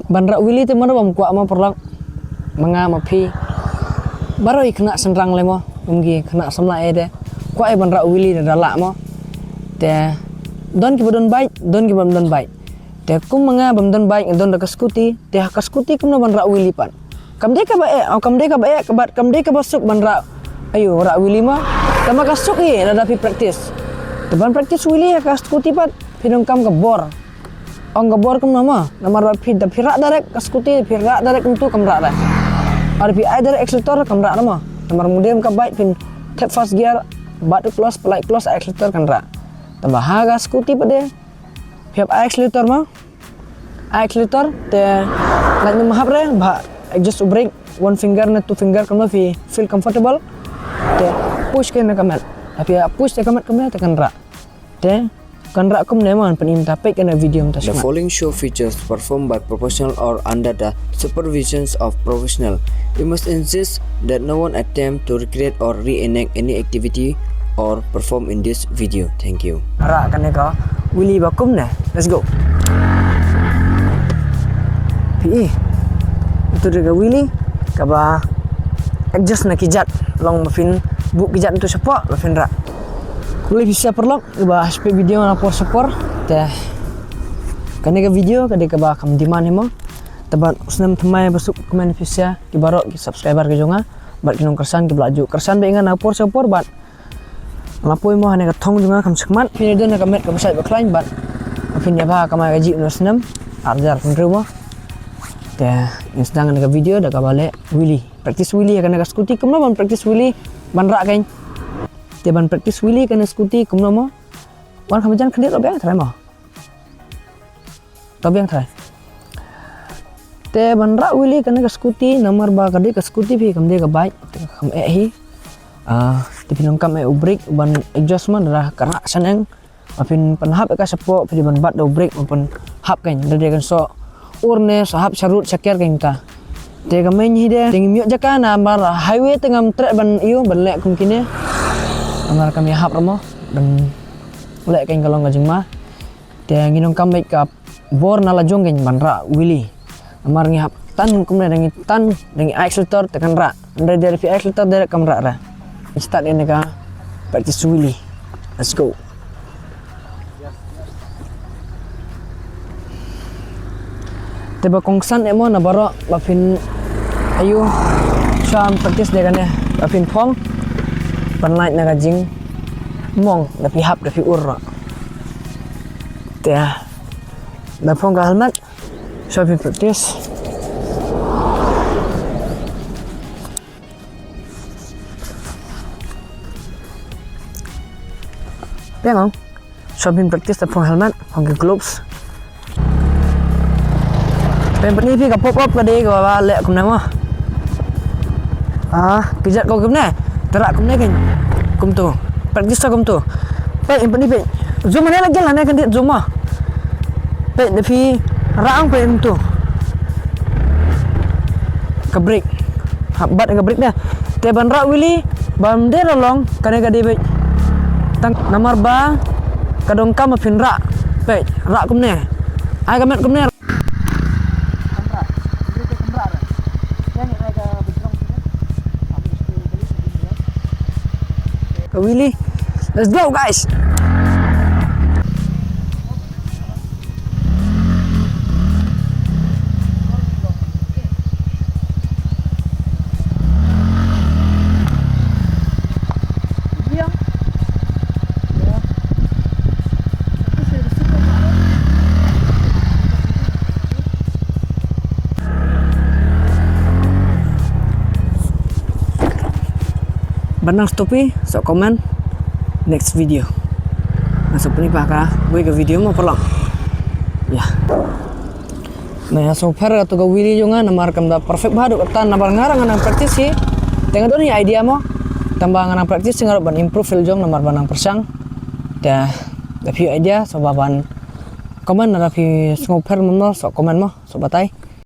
ban Rah Wheelie tu mana bam kuat mo perlak manga mapi baru kena senrang le mo umgi kena samla ede kuat ban Rah Wheelie da lak mo te don ki bodon bike don ki bam don bike te kum manga bam don bike don da Scooty te Haka Scooty kum na ban Rah Wheelie pan kam de ka ba kam de ka ba kabat kam de ka basuk ban Rah Rah Wheelie mo tama ka suk ye da pi practice te ban practice Wheelie Haka Scooty pat pinong kam ka bor ong ka bor kum nama namar pi da pirak direct ka Scooty pirak direct untuk kam rak dah ada pi ai direct accelerator kam rak nama namar mudiam ka bike pin tap fast gear batu close light close accelerator kan rak tambah Haka Scooty pada piap accelerator mah accelerator te nak mahap re bah adjust brake one finger na two finger kam feel comfortable te push ke na kamat tapi push te kamat kam te kan rak te kan rak kum neman penim tapek kena video The following show features performed by professional or under the supervisions of professional. We must insist that no one attempt to recreate or reenact any activity or perform in this video. Thank you. Rak kan ka Wheelie bakum ne. Let's go. Pi itu dia Wheelie ka ba adjust na kijat long mafin bu kijat tu sepak mafin rak. Boleh bisa perlok ba HP video na por support te kane ka video kade ka ba kam diman himo taban usnam thamai basuk komen fisia ki barok ki subscriber ke jonga bat kinong kersan ki belaju kersan be ngan na por support bat lapoi mo hane ka thong jonga kam sakmat pin don na kamet ka besai ba klain bat pin ya ba kamai gaji usnam arjar pun rumo te insdang na ka video da ka bale Wheelie practice Wheelie kana ka Scooty kumna ban practice Wheelie ban rak kain te ban practice Wheelie kana Scooty kumna mo ban khamajan khadir lo bang thrai mo to bang thrai te ban Rah Wheelie kana ka Scooty nomor ba kade ka Scooty phi kam de ka bike kham hi te pinong kam brake ban exhaust man dah kara saneng apin panhap ka sapo phi ban bat do brake pun hap kan de kan so urne sahap sarut sakir kan ka te ka main hi de ting miok jaka na bar highway tengam trek ban iyo ban lek kum kine amar kami hap ramo dan lek kan kalong gajing ma te nginong kam baik ka bor na lajong kan ban Rah Wheelie amar ngi hap tan kumne dangi tan dangi accelerator tekan rak andre dari fi accelerator direct kam rak ra start ini ka practice Wheelie. Let's go. Teba kongsan emo na baro bapin ayu sham practice de kan ya bapin phong panlight na gajing mong dapi hap dapi ur te na phong ka helmet sham practice Tengok, shopping practice tapi helmet, pakai gloves. Pempen ni ka pop up ka de ka ba lek kum na mo. Kijat kau kumne, terak kumne kan. Kum tu, practice kum tu. Pe pempen ni pe. Zoom ni lagi lah ni kan dia zoom ah. Pe defi raang pe tu. Ka break. Habat ka break dah. Te ban Rah Wheelie, ban de long kane ka de pe. Nomor ba kadong kam pin rak pe rak kumne ai kamet kumne Wheelie. Let's go guys. Banang stopi, so komen next video. Masuk ni pakar, gue ke video mau perlang. Ya. Nah, so far atau ke Wheelie juga namar kam da perfect bahadu kata namar ngarang nang praktis sih. Tengah tu ni idea mo. Tambah nang praktis ngarap ban improve fil jong namar banang persang. Da few idea so baban komen nara fi so far mo so komen mo so batai.